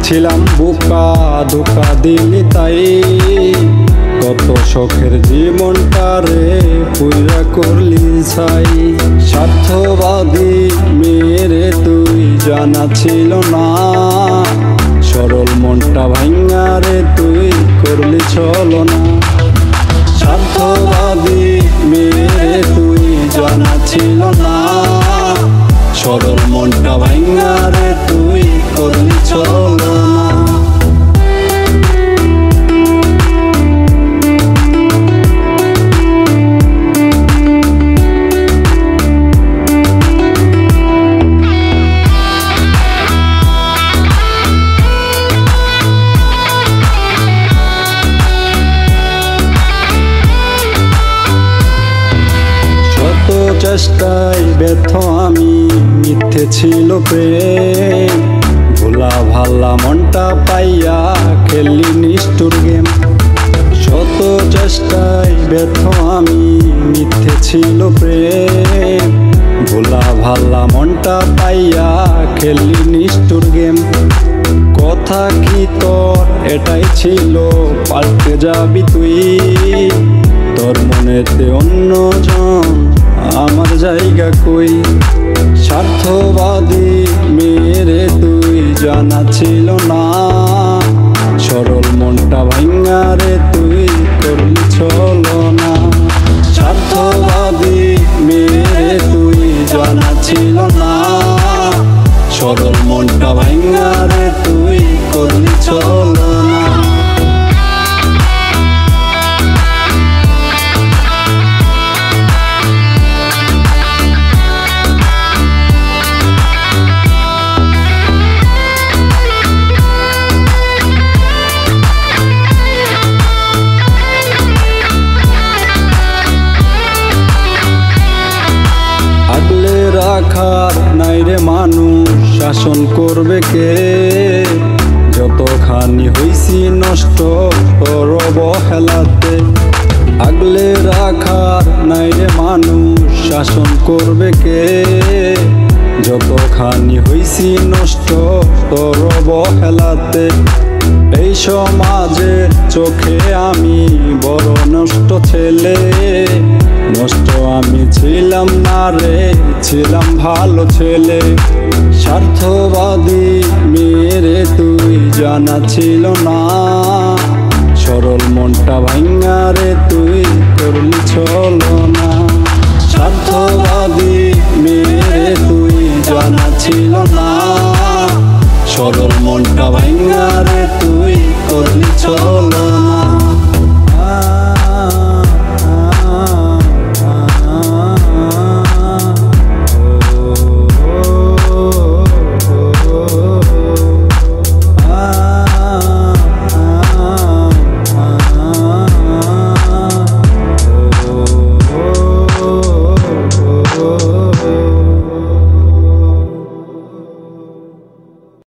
ছিলাম বোকা, ধোকা দিলি তাই। কত শখের জীবনটারে পুরা করলি ছাই। স্বার্থবাদী মেয়েরে তুই জানা ছিল না, সরল মনটা ভাঙা রে তুই করলি ছলনা। স্বার্থবাদী মেয়েরে তুই জানা ছিল না, সরল মনটা ভাঙা রে তুই করলি ছলনা। চেষ্টায় ব্যর্থ আমি, মিথ্যে ছিল প্রেম। ভোলা ভালা মনটা পাইয়া খেললি নিষ্ঠুর গেম। শত চেষ্টায় ব্যর্থ আমি, মিথ্যে ছিল প্রেম। ভোলা ভালা মনটা পাইয়া খেললি নিষ্ঠুর গেম। কথা কি তোর এটাই ছিল, পাল্টে যাবি তুই। তোর মনেতে অন্যজন, আমার জায়গা কই। স্বার্থবাদী মেয়েরে তুই জানা ছিল না, সরল মনটা ভাঙা রে তুই করলি ছলনা। স্বার্থবাদী মেয়েরে তুই জানা ছিল না, সরল মনটা ভাঙা রে তুই করলি ছলনা। রাখার নাই রে মানুষ, শাসন করবে কে? যতখানি হইছি নষ্ট তোর অবহেলাতে। আগলে রাখার নাই রে মানুষ, শাসন করবে কে? যতখানি হইছি নষ্ট তোর অবহেলাতে। এই সমাজের চোখে আমি বড় নষ্ট ছেলে। নষ্ট আমি ছিলাম না রে, ছিলাম ভালো ছেলে। স্বার্থবাদী মেয়েরে তুই জানা ছিল না, সরল মনটা ভাঙা রে তুই করলি ছলনা। স্বার্থবাদী মেয়েরে তুই জানা ছিল না, সরল মনটা ভাঙা রে তুই করলি ছলনা।